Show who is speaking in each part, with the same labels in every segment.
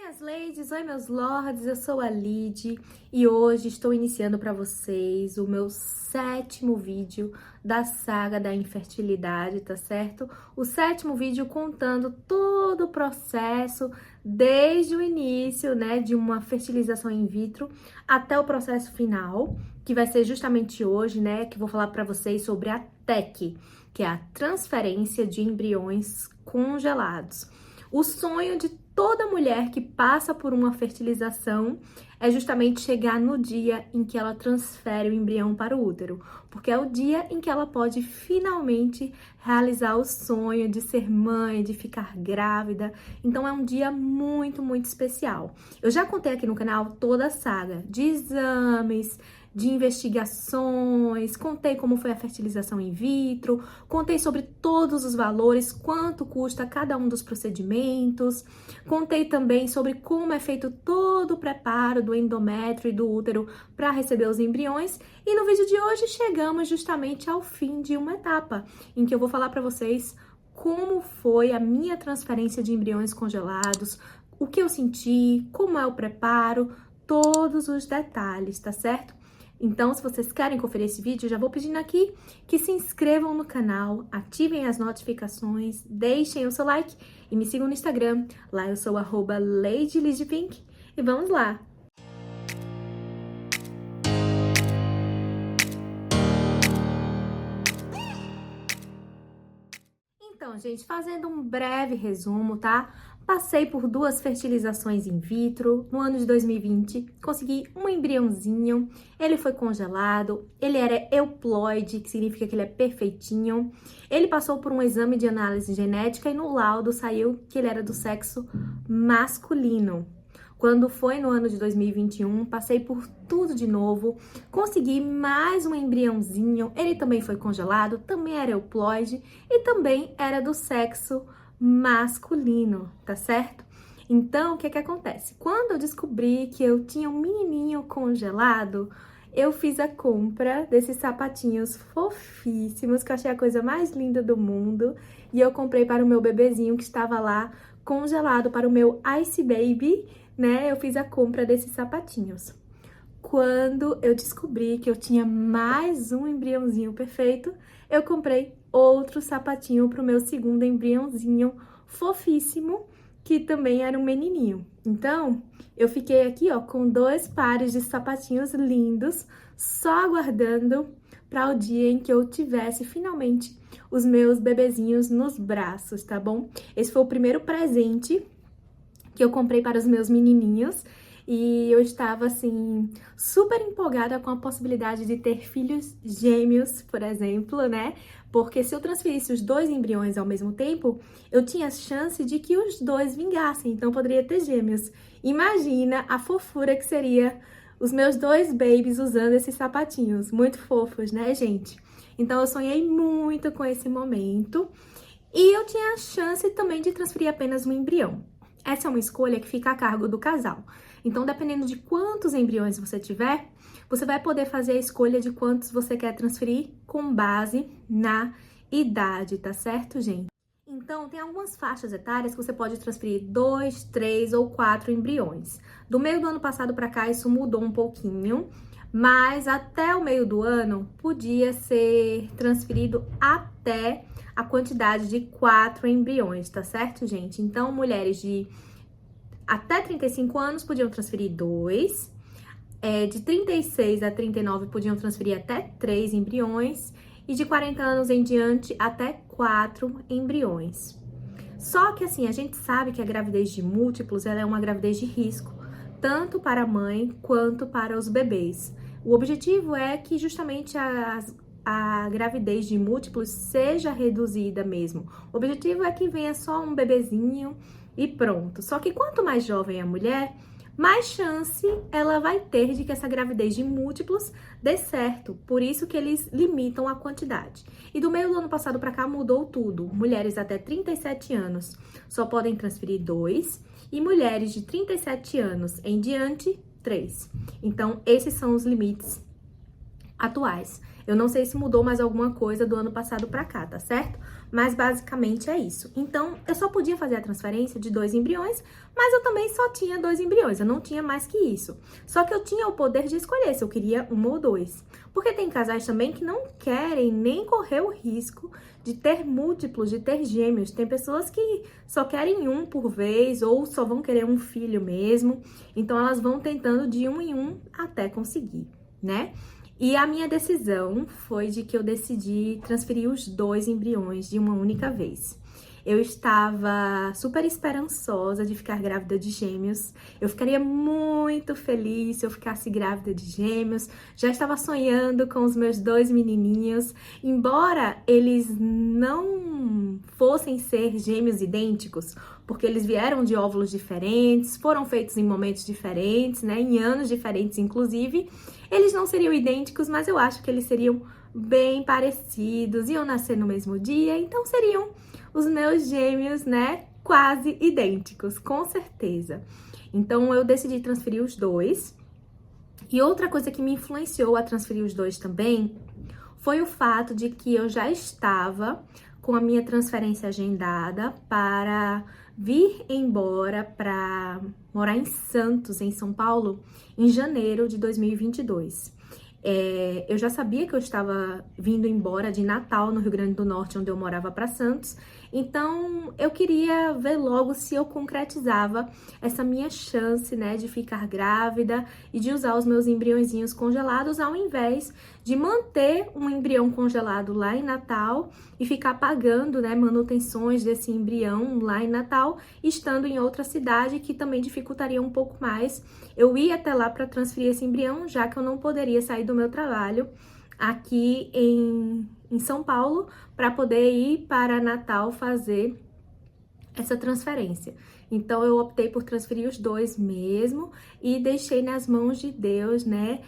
Speaker 1: minhas ladies, oi meus lords, eu sou a Lid e hoje estou iniciando para vocês o meu 7º vídeo da saga da infertilidade, tá certo? O 7º vídeo contando todo o processo, desde o início, né, de uma fertilização in vitro até o processo final, que vai ser justamente hoje, né, que eu vou falar para vocês sobre a TEC, que é a transferência de embriões congelados. O sonho de toda mulher que passa por uma fertilização é justamente chegar no dia em que ela transfere o embrião para o útero, porque é o dia em que ela pode finalmente realizar o sonho de ser mãe, de ficar grávida. Então é um dia muito, muito especial. Eu já contei aqui no canal toda a saga de exames, de investigações, contei como foi a fertilização in vitro, contei sobre todos os valores, quanto custa cada um dos procedimentos, contei também sobre como é feito todo o preparo do endométrio e do útero para receber os embriões, e no vídeo de hoje chegamos justamente ao fim de uma etapa, em que eu vou falar para vocês como foi a minha transferência de embriões congelados, o que eu senti, como é o preparo, todos os detalhes, tá certo? Então, se vocês querem conferir esse vídeo, já vou pedindo aqui que se inscrevam no canal, ativem as notificações, deixem o seu like e me sigam no Instagram. Lá eu sou @LadyLidPink e vamos lá! Então, gente, fazendo um breve resumo, tá? Passei por 2 fertilizações in vitro no ano de 2020, consegui um embriãozinho, ele foi congelado, ele era euploide, que significa que ele é perfeitinho. Ele passou por um exame de análise genética e no laudo saiu que ele era do sexo masculino. Quando foi no ano de 2021, passei por tudo de novo, consegui mais um embriãozinho, ele também foi congelado, também era euploide e também era do sexo masculino, tá certo? Então, o que acontece? Quando eu descobri que eu tinha um menininho congelado, eu fiz a compra desses sapatinhos fofíssimos, que eu achei a coisa mais linda do mundo, e eu comprei para o meu bebezinho que estava lá congelado, para o meu Ice Baby, né? Eu fiz a compra desses sapatinhos. Quando eu descobri que eu tinha mais um embriãozinho perfeito, eu comprei outro sapatinho para o meu segundo embriãozinho fofíssimo, que também era um menininho. Então, eu fiquei aqui, ó, com 2 pares de sapatinhos lindos, só aguardando para o dia em que eu tivesse finalmente os meus bebezinhos nos braços, tá bom? Esse foi o primeiro presente que eu comprei para os meus menininhos. E eu estava, assim, super empolgada com a possibilidade de ter filhos gêmeos, por exemplo, né? Porque se eu transferisse os 2 embriões ao mesmo tempo, eu tinha a chance de que os 2 vingassem, então eu poderia ter gêmeos. Imagina a fofura que seria os meus 2 babies usando esses sapatinhos. Muito fofos, né, gente? Então eu sonhei muito com esse momento. E eu tinha a chance também de transferir apenas um embrião. Essa é uma escolha que fica a cargo do casal. Então, dependendo de quantos embriões você tiver, você vai poder fazer a escolha de quantos você quer transferir com base na idade, tá certo, gente? Então, tem algumas faixas etárias que você pode transferir 2, 3 ou 4 embriões. Do meio do ano passado para cá, isso mudou um pouquinho, mas até o meio do ano podia ser transferido até a quantidade de 4 embriões, tá certo, gente? Então, mulheres de até 35 anos podiam transferir 2, de 36 a 39 podiam transferir até 3 embriões, e de 40 anos em diante até 4 embriões. Só que assim, a gente sabe que a gravidez de múltiplos, ela é uma gravidez de risco, tanto para a mãe quanto para os bebês. O objetivo é que justamente a gravidez de múltiplos seja reduzida mesmo. O objetivo é que venha só um bebezinho e pronto. Só que quanto mais jovem a mulher, mais chance ela vai ter de que essa gravidez de múltiplos dê certo. Por isso que eles limitam a quantidade. E do meio do ano passado para cá mudou tudo. Mulheres até 37 anos só podem transferir 2 e mulheres de 37 anos em diante, 3. Então, esses são os limites atuais. Eu não sei se mudou mais alguma coisa do ano passado pra cá, tá certo? Mas basicamente é isso. Então, eu só podia fazer a transferência de 2 embriões, mas eu também só tinha 2 embriões, eu não tinha mais que isso. Só que eu tinha o poder de escolher se eu queria 1 ou 2. Porque tem casais também que não querem nem correr o risco de ter múltiplos, de ter gêmeos. Tem pessoas que só querem um por vez ou só vão querer um filho mesmo. Então, elas vão tentando de 1 em 1 até conseguir, né? E a minha decisão foi de que eu decidi transferir os 2 embriões de uma única vez. Eu estava super esperançosa de ficar grávida de gêmeos. Eu ficaria muito feliz se eu ficasse grávida de gêmeos. Já estava sonhando com os meus 2 menininhos. Embora eles não fossem ser gêmeos idênticos, porque eles vieram de óvulos diferentes, foram feitos em momentos diferentes, né, em anos diferentes inclusive, eles não seriam idênticos, mas eu acho que eles seriam bem parecidos, iam nascer no mesmo dia, então seriam os meus gêmeos, né, quase idênticos, com certeza. Então eu decidi transferir os 2. E outra coisa que me influenciou a transferir os 2 também foi o fato de que eu já estava com a minha transferência agendada para vir embora para morar em Santos, em São Paulo, em janeiro de 2022. Eu já sabia que eu estava vindo embora de Natal, no Rio Grande do Norte, onde eu morava, para Santos. Então, eu queria ver logo se eu concretizava essa minha chance, né, de ficar grávida e de usar os meus embriõezinhos congelados, ao invés de manter um embrião congelado lá em Natal e ficar pagando, né, manutenções desse embrião lá em Natal, estando em outra cidade, que também dificultaria um pouco mais. Eu ia até lá para transferir esse embrião, já que eu não poderia sair do meu trabalho aqui em São Paulo para poder ir para Natal fazer essa transferência. Então, eu optei por transferir os 2 mesmo e deixei nas mãos de Deus, né,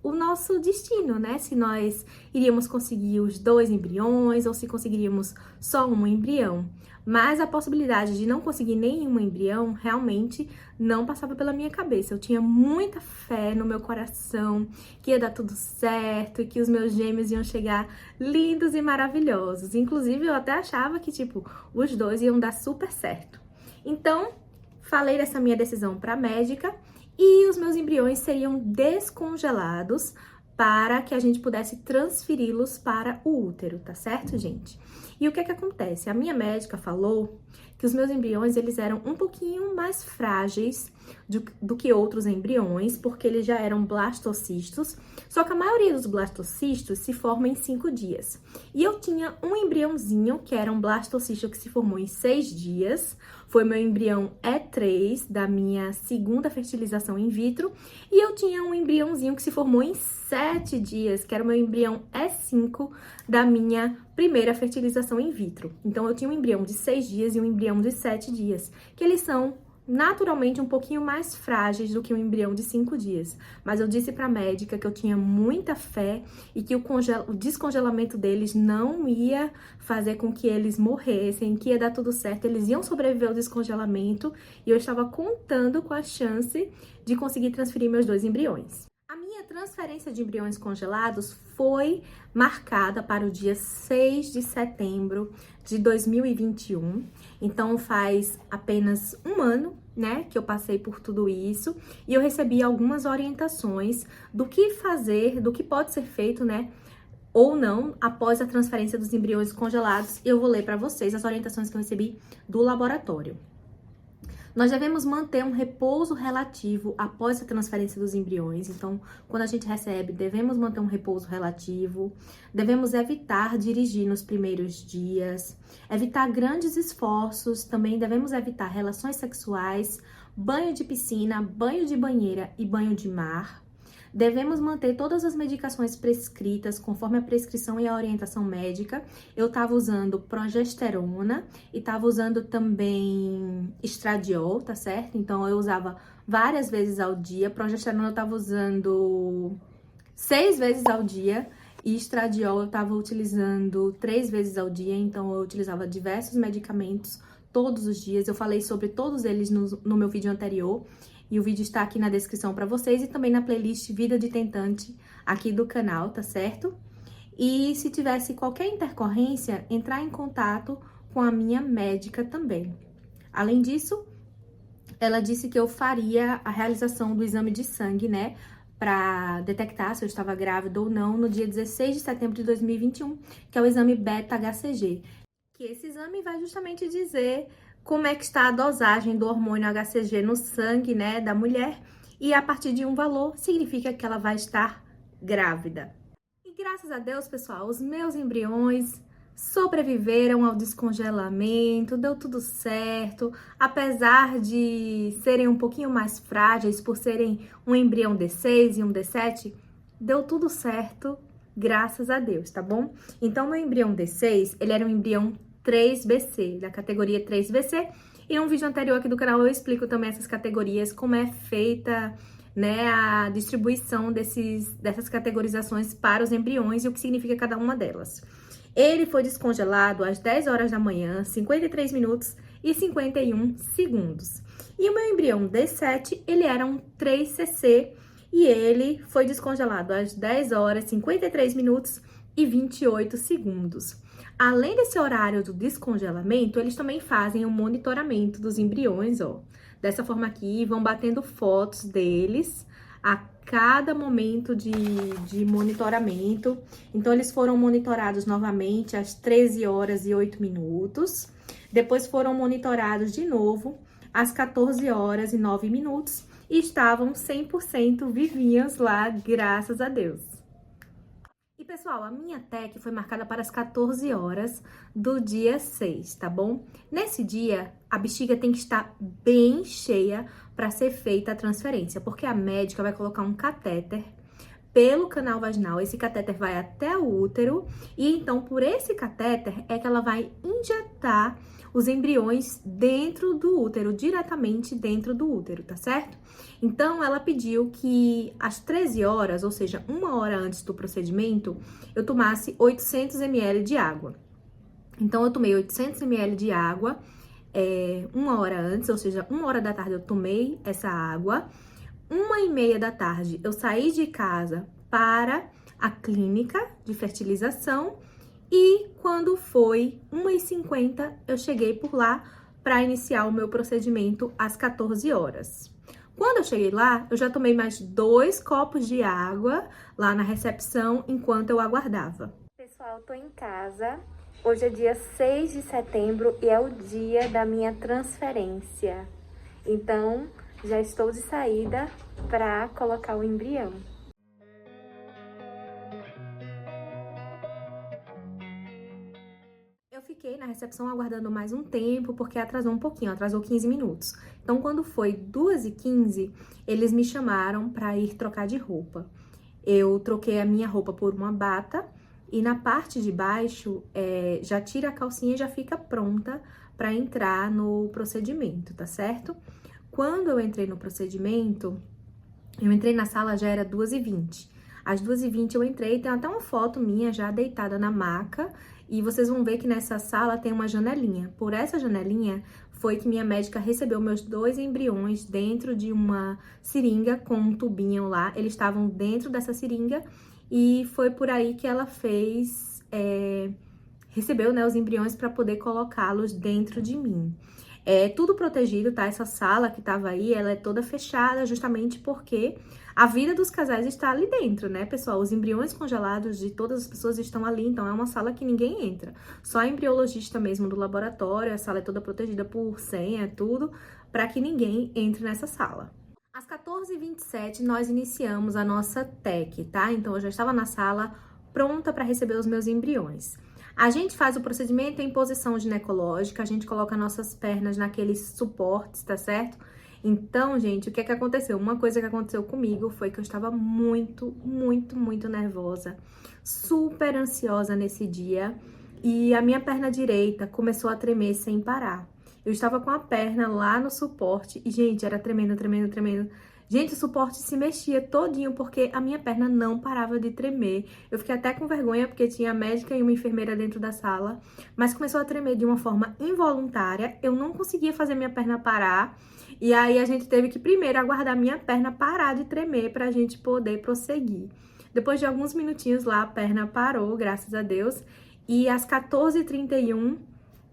Speaker 1: o nosso destino, né? Se nós iríamos conseguir os 2 embriões ou se conseguiríamos só um embrião. Mas a possibilidade de não conseguir nenhum embrião realmente não passava pela minha cabeça. Eu tinha muita fé no meu coração que ia dar tudo certo e que os meus gêmeos iam chegar lindos e maravilhosos. Inclusive, eu até achava que, tipo, os 2 iam dar super certo. Então, falei dessa minha decisão para a médica e os meus embriões seriam descongelados para que a gente pudesse transferi-los para o útero, tá certo, gente? E o que que acontece? A minha médica falou que os meus embriões, eles eram um pouquinho mais frágeis do que outros embriões, porque eles já eram blastocistos, só que a maioria dos blastocistos se forma em 5 dias. E eu tinha um embriãozinho, que era um blastocisto que se formou em 6 dias, foi meu embrião E3 da minha segunda fertilização in vitro, e eu tinha um embriãozinho que se formou em 7 dias, que era o meu embrião E5 da minha primeira fertilização in vitro. Então, eu tinha um embrião de 6 dias e um embrião de 7 dias, que eles são naturalmente um pouquinho mais frágeis do que um embrião de 5 dias. Mas eu disse para a médica que eu tinha muita fé e que o descongelamento deles não ia fazer com que eles morressem, que ia dar tudo certo, eles iam sobreviver ao descongelamento e eu estava contando com a chance de conseguir transferir meus 2 embriões. A minha transferência de embriões congelados foi marcada para o dia 6 de setembro de 2021. Então, faz apenas um ano, né, que eu passei por tudo isso. E eu recebi algumas orientações do que fazer, do que pode ser feito, né, ou não, após a transferência dos embriões congelados. Eu vou ler para vocês as orientações que eu recebi do laboratório. Nós devemos manter um repouso relativo após a transferência dos embriões. Então, quando a gente recebe, devemos manter um repouso relativo. Devemos evitar dirigir nos primeiros dias. Evitar grandes esforços. Também devemos evitar relações sexuais, banho de piscina, banho de banheira e banho de mar. Devemos manter todas as medicações prescritas conforme a prescrição e a orientação médica. Eu estava usando progesterona e estava usando também estradiol, tá certo? Então, eu usava várias vezes ao dia. Progesterona eu estava usando 6 vezes ao dia e estradiol eu estava utilizando 3 vezes ao dia. Então, eu utilizava diversos medicamentos todos os dias. Eu falei sobre todos eles no meu vídeo anterior. E o vídeo está aqui na descrição para vocês e também na playlist Vida de Tentante aqui do canal, tá certo? E se tivesse qualquer intercorrência, entrar em contato com a minha médica também. Além disso, ela disse que eu faria a realização do exame de sangue, né, para detectar se eu estava grávida ou não no dia 16 de setembro de 2021, que é o exame beta-HCG. Que esse exame vai justamente dizer como é que está a dosagem do hormônio HCG no sangue, né, da mulher, e a partir de um valor significa que ela vai estar grávida. E graças a Deus, pessoal, os meus embriões sobreviveram ao descongelamento, deu tudo certo, apesar de serem um pouquinho mais frágeis por serem um embrião D6 e um D7, deu tudo certo, graças a Deus, tá bom? Então, meu embrião D6, ele era um embrião 3BC, da categoria 3BC, e em um vídeo anterior aqui do canal eu explico também essas categorias, como é feita, né, a distribuição dessas categorizações para os embriões e o que significa cada uma delas. Ele foi descongelado às 10 horas da manhã, 53 minutos e 51 segundos. E o meu embrião D7, ele era um 3CC e ele foi descongelado às 10 horas, 53 minutos e 28 segundos. Além desse horário do descongelamento, eles também fazem o monitoramento dos embriões, ó. Dessa forma aqui, vão batendo fotos deles a cada momento de monitoramento. Então, eles foram monitorados novamente às 13 horas e 8 minutos. Depois foram monitorados de novo às 14 horas e 9 minutos. E estavam 100% vivinhos lá, graças a Deus. E, pessoal, a minha TEC foi marcada para as 14 horas do dia 6, tá bom? Nesse dia, a bexiga tem que estar bem cheia para ser feita a transferência, porque a médica vai colocar um catéter pelo canal vaginal. Esse catéter vai até o útero e, então, por esse catéter é que ela vai injetar os embriões dentro do útero, diretamente dentro do útero, tá certo? Então, ela pediu que às 13 horas, ou seja, 1 hora antes do procedimento, eu tomasse 800 ml de água. Então, eu tomei 800 ml de água 1 hora antes, ou seja, 1 hora da tarde eu tomei essa água. 1h30 da tarde eu saí de casa para a clínica de fertilização e quando foi 1h50 eu cheguei por lá para iniciar o meu procedimento às 14 horas. Quando eu cheguei lá, eu já tomei mais 2 copos de água lá na recepção enquanto eu aguardava. Pessoal, tô em casa. Hoje é dia 6 de setembro e é o dia da minha transferência. Então, já estou de saída para colocar o embrião. Eu fiquei na recepção aguardando mais um tempo, porque atrasou um pouquinho, atrasou 15 minutos. Então, quando foi 2h15, eles me chamaram para ir trocar de roupa. Eu troquei a minha roupa por uma bata e na parte de baixo, já tira a calcinha e já fica pronta para entrar no procedimento, tá certo? Quando eu entrei no procedimento, eu entrei na sala, já era 2h20. Às 2h20 eu entrei, tem até uma foto minha já deitada na maca, e vocês vão ver que nessa sala tem uma janelinha. Por essa janelinha foi que minha médica recebeu meus 2 embriões dentro de uma seringa com um tubinho lá. Eles estavam dentro dessa seringa e foi por aí que ela recebeu, né, os embriões para poder colocá-los dentro de mim. É tudo protegido, tá? Essa sala que tava aí, ela é toda fechada justamente porque a vida dos casais está ali dentro, né, pessoal? Os embriões congelados de todas as pessoas estão ali, então é uma sala que ninguém entra. Só a embriologista mesmo do laboratório, a sala é toda protegida por senha, tudo, para que ninguém entre nessa sala. Às 14h27, nós iniciamos a nossa TEC, tá? Então, eu já estava na sala pronta para receber os meus embriões. A gente faz o procedimento em posição ginecológica, a gente coloca nossas pernas naqueles suportes, tá certo? Então, gente, o que é que aconteceu? Uma coisa que aconteceu comigo foi que eu estava muito nervosa, super ansiosa nesse dia, e a minha perna direita começou a tremer sem parar. Eu estava com a perna lá no suporte e, gente, era tremendo. Gente, o suporte se mexia todinho porque a minha perna não parava de tremer. Eu fiquei até com vergonha porque tinha a médica e uma enfermeira dentro da sala, mas começou a tremer de uma forma involuntária. Eu não conseguia fazer minha perna parar. E aí a gente teve que primeiro aguardar minha perna parar de tremer pra gente poder prosseguir. Depois de alguns minutinhos lá, a perna parou, graças a Deus. E às 14h31,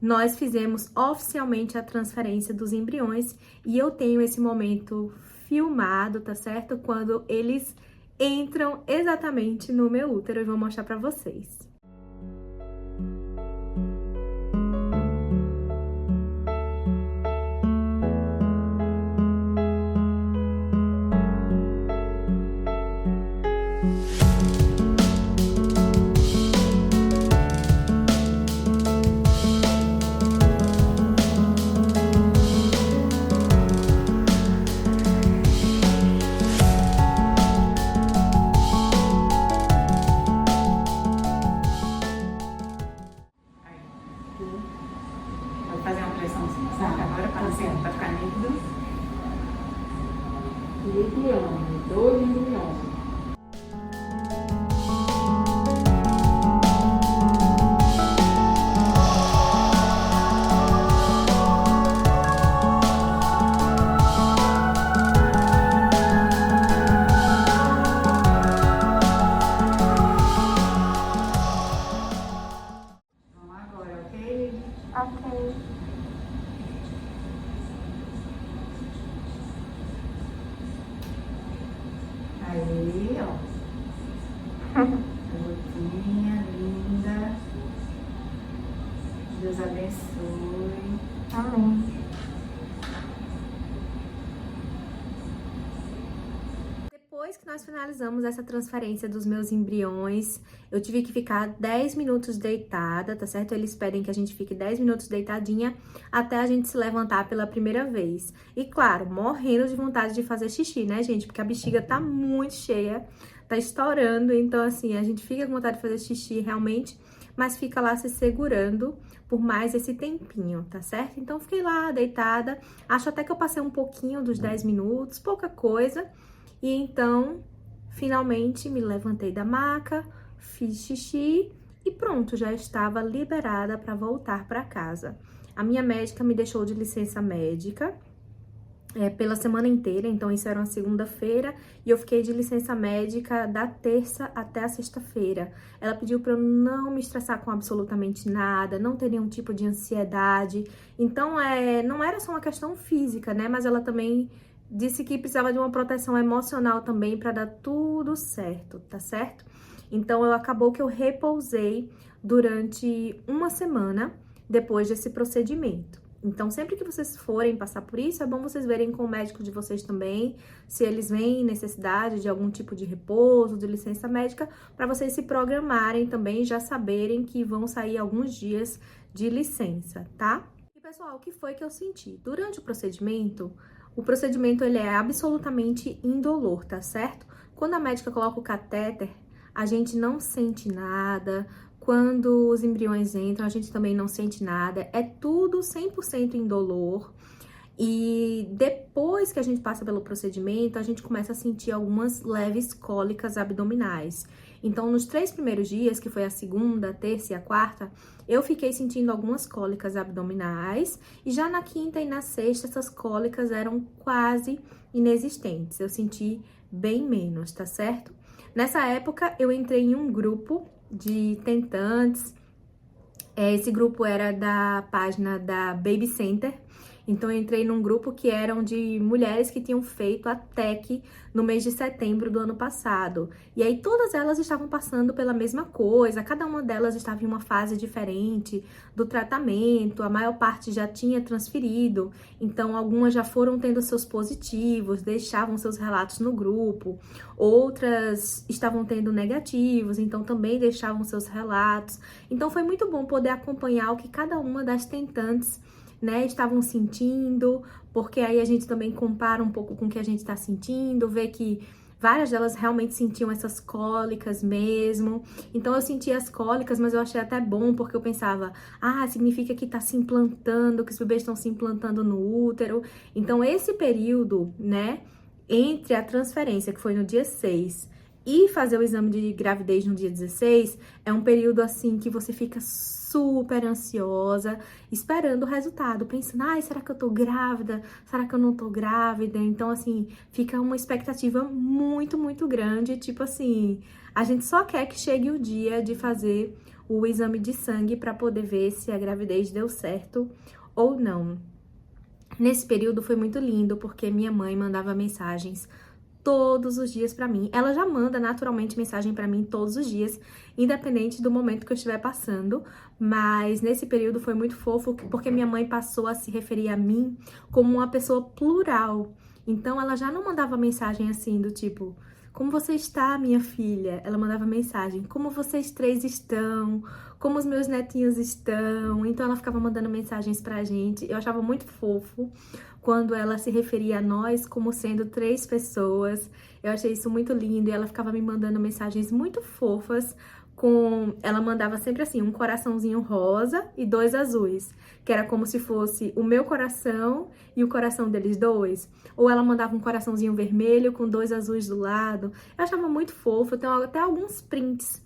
Speaker 1: nós fizemos oficialmente a transferência dos embriões. E eu tenho esse momento filmado, tá certo? Quando eles entram exatamente no meu útero. Eu vou mostrar pra vocês.
Speaker 2: Vou fazer uma pressãozinha, sabe? Agora para ficar nítido. Embrião, 2 embriões.
Speaker 1: Ok.
Speaker 2: Aí, ó. Lutinha linda. Deus abençoe.
Speaker 1: Amém. Depois que nós finalizamos essa transferência dos meus embriões, eu tive que ficar 10 minutos deitada, tá certo? Eles pedem que a gente fique 10 minutos deitadinha até a gente se levantar pela primeira vez. E claro, morrendo de vontade de fazer xixi, né, gente? Porque a bexiga tá muito cheia, tá estourando, então assim, a gente fica com vontade de fazer xixi realmente, mas fica lá se segurando por mais esse tempinho, tá certo? Então fiquei lá deitada, acho até que eu passei um pouquinho dos 10 minutos, pouca coisa. E então, finalmente me levantei da maca, fiz xixi e pronto, já estava liberada para voltar para casa. A minha médica me deixou de licença médica pela semana inteira, então isso era uma segunda-feira e eu fiquei de licença médica da terça até a sexta-feira. Ela pediu para eu não me estressar com absolutamente nada, não ter nenhum tipo de ansiedade. Então, não era só uma questão física, né? Mas ela também disse que precisava de uma proteção emocional também para dar tudo certo, tá certo? Então, acabou que eu repousei durante uma semana depois desse procedimento. Então, sempre que vocês forem passar por isso, é bom vocês verem com o médico de vocês também, se eles veem necessidade de algum tipo de repouso, de licença médica, para vocês se programarem também, já saberem que vão sair alguns dias de licença, tá? E, pessoal, o que foi que eu senti? Durante o procedimento ele é absolutamente indolor, tá certo? Quando a médica coloca o catéter, a gente não sente nada. Quando os embriões entram, a gente também não sente nada. É tudo 100% indolor. E depois que a gente passa pelo procedimento, a gente começa a sentir algumas leves cólicas abdominais. Então, nos 3 primeiros dias, que foi a segunda, a terça e a quarta, eu fiquei sentindo algumas cólicas abdominais. E já na quinta e na sexta, essas cólicas eram quase inexistentes. Eu senti bem menos, tá certo? Nessa época, eu entrei em um grupo de tentantes. Esse grupo era da página da Baby Center. Então, eu entrei num grupo que eram de mulheres que tinham feito a TEC no mês de setembro do ano passado. E aí, todas elas estavam passando pela mesma coisa, cada uma delas estava em uma fase diferente do tratamento, a maior parte já tinha transferido, então algumas já foram tendo seus positivos, deixavam seus relatos no grupo, outras estavam tendo negativos, então também deixavam seus relatos. Então, foi muito bom poder acompanhar o que cada uma das tentantes, né, estavam sentindo, porque aí a gente também compara um pouco com o que a gente tá sentindo, vê que várias delas realmente sentiam essas cólicas mesmo. Então, eu sentia as cólicas, mas eu achei até bom, porque eu pensava, significa que tá se implantando, que os bebês estão se implantando no útero. Então, esse período, né, entre a transferência, que foi no dia 6, e fazer o exame de gravidez no dia 16, é um período, assim, que você fica super super ansiosa, esperando o resultado, pensando, ai, será que eu tô grávida? Será que eu não tô grávida? Então, assim, fica uma expectativa muito, muito grande, tipo assim, a gente só quer que chegue o dia de fazer o exame de sangue para poder ver se a gravidez deu certo ou não. Nesse período foi muito lindo, porque minha mãe mandava mensagens todos os dias pra mim. Ela já manda naturalmente mensagem pra mim todos os dias, independente do momento que eu estiver passando, mas nesse período foi muito fofo, porque minha mãe passou a se referir a mim como uma pessoa plural. Então ela já não mandava mensagem assim do tipo: como você está, minha filha? Ela mandava mensagem: como vocês três estão? Como os meus netinhos estão? Então ela ficava mandando mensagens pra gente. Eu achava muito fofo quando ela se referia a nós como sendo 3 pessoas. Eu achei isso muito lindo e ela ficava me mandando mensagens muito fofas. Ela mandava sempre assim, um coraçãozinho rosa e 2 azuis, que era como se fosse o meu coração e o coração deles dois. Ou ela mandava um coraçãozinho vermelho com 2 azuis do lado. Eu achava muito fofo. Eu tenho até alguns prints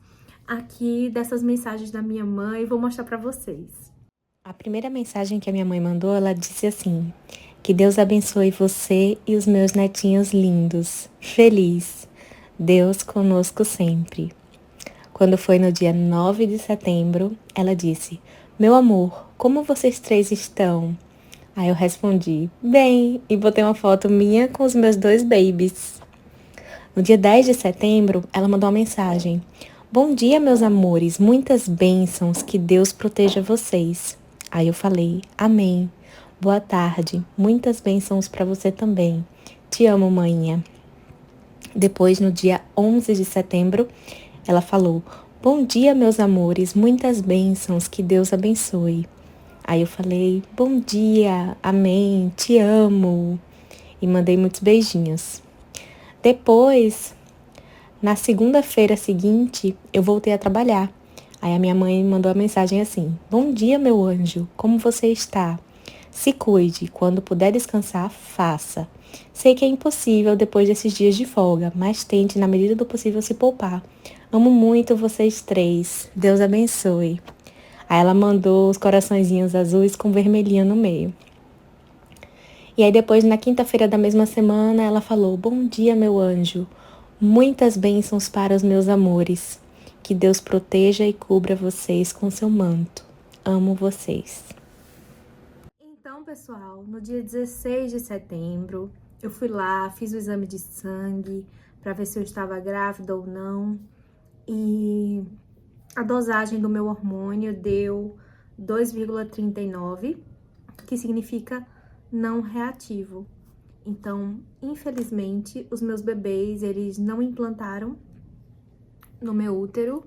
Speaker 1: aqui dessas mensagens da minha mãe, vou mostrar pra vocês.
Speaker 3: A primeira mensagem que a minha mãe mandou, ela disse assim: que Deus abençoe você e os meus netinhos lindos. Feliz. Deus conosco sempre. Quando foi no dia 9 de setembro, ela disse: meu amor, como vocês 3 estão? Aí eu respondi: bem, e botei uma foto minha com os meus 2 babies. No dia 10 de setembro, ela mandou uma mensagem: bom dia, meus amores, muitas bênçãos, que Deus proteja vocês. Aí eu falei: amém. Boa tarde, muitas bênçãos para você também. Te amo, maninha. Depois, no dia 11 de setembro, ela falou: bom dia, meus amores, muitas bênçãos, que Deus abençoe. Aí eu falei: bom dia, amém, te amo. E mandei muitos beijinhos. Depois, na segunda-feira seguinte, eu voltei a trabalhar. Aí a minha mãe mandou a mensagem assim: bom dia, meu anjo, como você está? Se cuide, quando puder descansar, faça. Sei que é impossível depois desses dias de folga, mas tente, na medida do possível, se poupar. Amo muito vocês 3. Deus abençoe. Aí ela mandou os coraçõezinhos azuis com vermelhinho no meio. E aí depois, na quinta-feira da mesma semana, ela falou: bom dia, meu anjo. Muitas bênçãos para os meus amores. Que Deus proteja e cubra vocês com seu manto. Amo vocês.
Speaker 1: Então, pessoal, no dia 16 de setembro, eu fui lá, fiz o exame de sangue para ver se eu estava grávida ou não. E a dosagem do meu hormônio deu 2,39, que significa não reativo. Então, infelizmente, os meus bebês, eles não implantaram no meu útero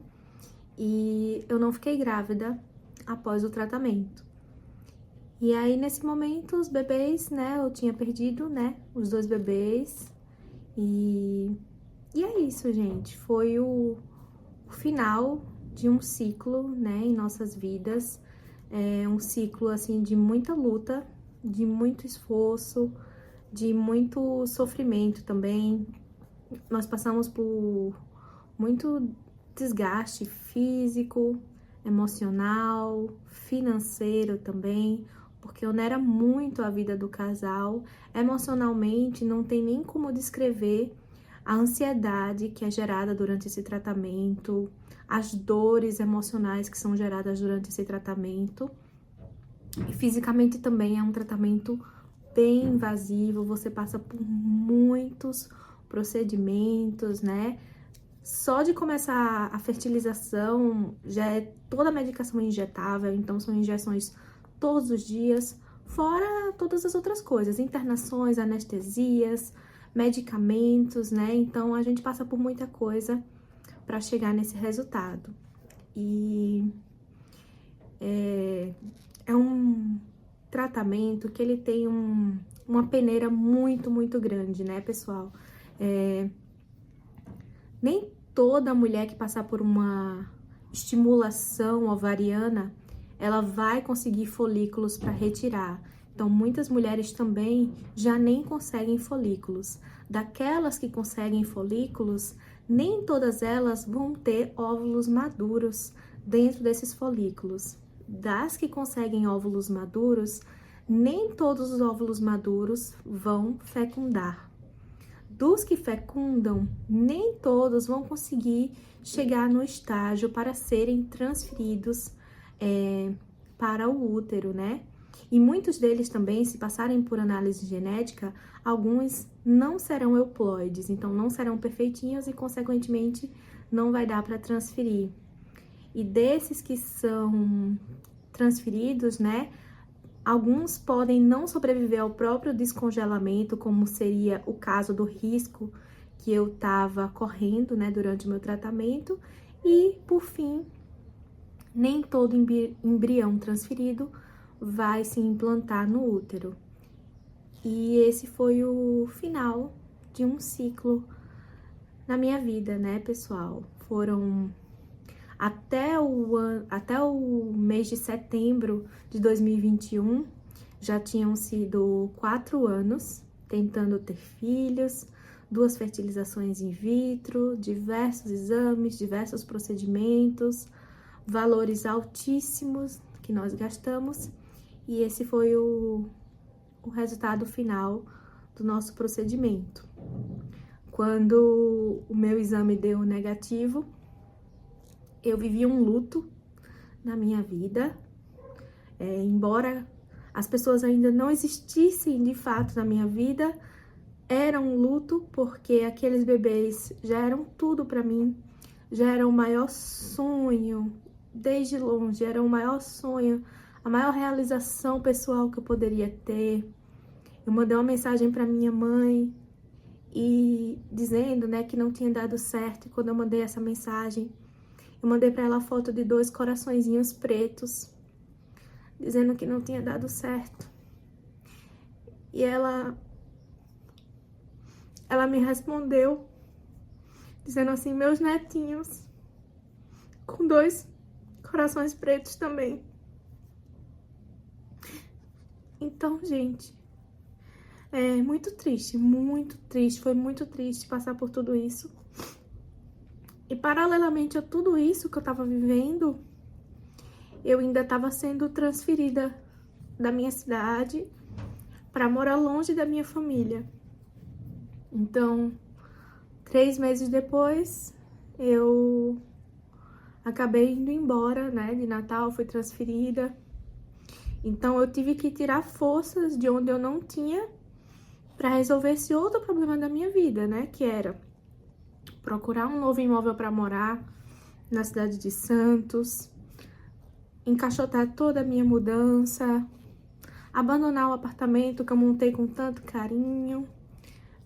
Speaker 1: e eu não fiquei grávida após o tratamento. E aí, nesse momento, os bebês, né, eu tinha perdido, né, os 2 bebês. E é isso, gente. Foi o final de um ciclo, né, em nossas vidas. É um ciclo, assim, de muita luta, de muito esforço, de muito sofrimento também. Nós passamos por muito desgaste físico, emocional, financeiro também, porque onera muito a vida do casal. Emocionalmente, não tem nem como descrever a ansiedade que é gerada durante esse tratamento, as dores emocionais que são geradas durante esse tratamento. E fisicamente também é um tratamento bem invasivo, você passa por muitos procedimentos, né? Só de começar a fertilização já é toda a medicação injetável, então são injeções todos os dias, fora todas as outras coisas, internações, anestesias, medicamentos, né? Então a gente passa por muita coisa para chegar nesse resultado. E é um tratamento que ele tem uma peneira muito, muito grande, né, pessoal? Nem toda mulher que passar por uma estimulação ovariana, ela vai conseguir folículos para retirar. Então, muitas mulheres também já nem conseguem folículos. Daquelas que conseguem folículos, nem todas elas vão ter óvulos maduros dentro desses folículos. das que conseguem óvulos maduros, nem todos os óvulos maduros vão fecundar. Dos que fecundam, nem todos vão conseguir chegar no estágio para serem transferidos para o útero, né? E muitos deles também, se passarem por análise genética, alguns não serão euploides, então não serão perfeitinhos e, consequentemente, não vai dar para transferir. E desses que são transferidos, né? Alguns podem não sobreviver ao próprio descongelamento, como seria o caso do risco que eu estava correndo, né, durante o meu tratamento. E, por fim, nem todo embrião transferido vai se implantar no útero. E esse foi o final de um ciclo na minha vida, né, pessoal? Foram até o mês de setembro de 2021, já tinham sido 4 anos tentando ter filhos, 2 fertilizações in vitro, diversos exames, diversos procedimentos, valores altíssimos que nós gastamos, e esse foi o resultado final do nosso procedimento. Quando o meu exame deu negativo, eu vivi um luto na minha vida, embora as pessoas ainda não existissem de fato na minha vida, era um luto porque aqueles bebês já eram tudo para mim, já era o maior sonho, desde longe, era o maior sonho, a maior realização pessoal que eu poderia ter. Eu mandei uma mensagem para minha mãe e dizendo, né, que não tinha dado certo, e quando eu mandei essa mensagem, eu mandei para ela a foto de 2 coraçõezinhos pretos, dizendo que não tinha dado certo. E ela me respondeu, dizendo assim, meus netinhos, com 2 corações pretos também. Então, gente, é muito triste, foi muito triste passar por tudo isso. E paralelamente a tudo isso que eu tava vivendo, eu ainda tava sendo transferida da minha cidade para morar longe da minha família. Então, 3 meses depois, eu acabei indo embora, né, de Natal, fui transferida. Então, eu tive que tirar forças de onde eu não tinha para resolver esse outro problema da minha vida, né, que era procurar um novo imóvel para morar na cidade de Santos, encaixotar toda a minha mudança, abandonar o apartamento que eu montei com tanto carinho,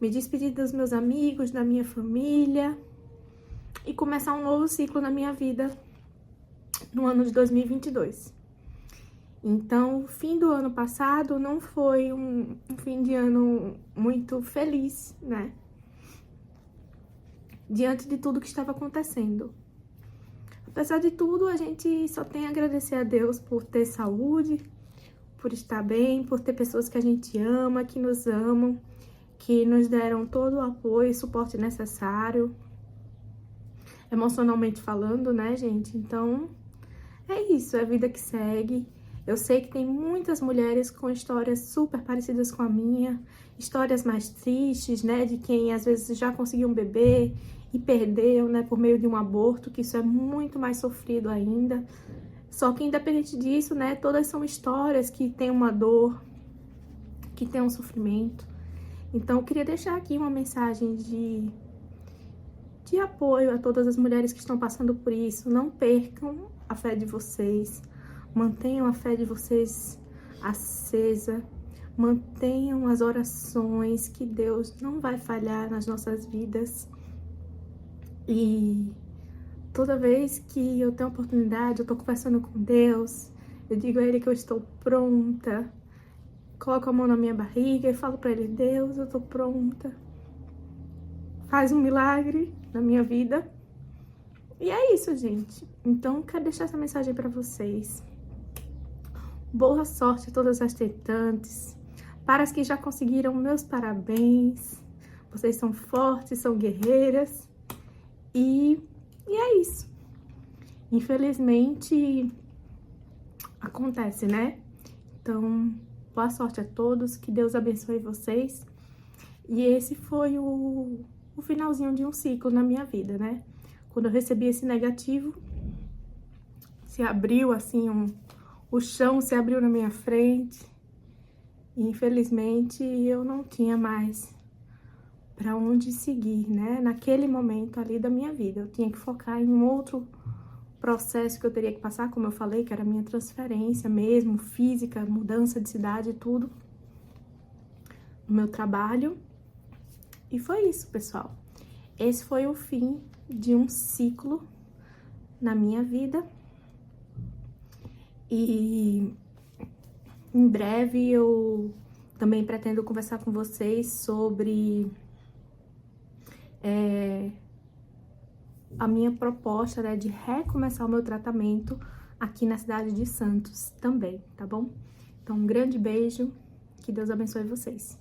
Speaker 1: me despedir dos meus amigos, da minha família e começar um novo ciclo na minha vida no ano de 2022. Então, o fim do ano passado não foi um fim de ano muito feliz, né? Diante de tudo que estava acontecendo. Apesar de tudo, a gente só tem a agradecer a Deus por ter saúde, por estar bem, por ter pessoas que a gente ama, que nos amam, que nos deram todo o apoio e suporte necessário, emocionalmente falando, né, gente? Então, é isso, é a vida que segue. Eu sei que tem muitas mulheres com histórias super parecidas com a minha, histórias mais tristes, né, de quem às vezes já conseguiu um bebê e perdeu, né, por meio de um aborto, que isso é muito mais sofrido ainda. Só que independente disso, né, todas são histórias que têm uma dor, que têm um sofrimento. Então, eu queria deixar aqui uma mensagem de apoio a todas as mulheres que estão passando por isso. Não percam a fé de vocês, mantenham a fé de vocês acesa, mantenham as orações, que Deus não vai falhar nas nossas vidas. E toda vez que eu tenho oportunidade, eu tô conversando com Deus, eu digo a Ele que eu estou pronta, coloco a mão na minha barriga e falo pra Ele, Deus, eu tô pronta, faz um milagre na minha vida. E é isso, gente. Então, quero deixar essa mensagem pra vocês. Boa sorte a todas as tentantes. Para as que já conseguiram, meus parabéns. Vocês são fortes, são guerreiras. E é isso. Infelizmente, acontece, né? Então, boa sorte a todos, que Deus abençoe vocês. E esse foi o finalzinho de um ciclo na minha vida, né? Quando eu recebi esse negativo, se abriu assim, o chão se abriu na minha frente. E, infelizmente, eu não tinha mais para onde seguir, né? Naquele momento ali da minha vida, eu tinha que focar em um outro processo que eu teria que passar, como eu falei, que era a minha transferência mesmo, física, mudança de cidade e tudo, no meu trabalho. E foi isso, pessoal. Esse foi o fim de um ciclo na minha vida. E em breve eu também pretendo conversar com vocês sobre a minha proposta, né, de recomeçar o meu tratamento aqui na cidade de Santos também, tá bom? Então, um grande beijo, que Deus abençoe vocês.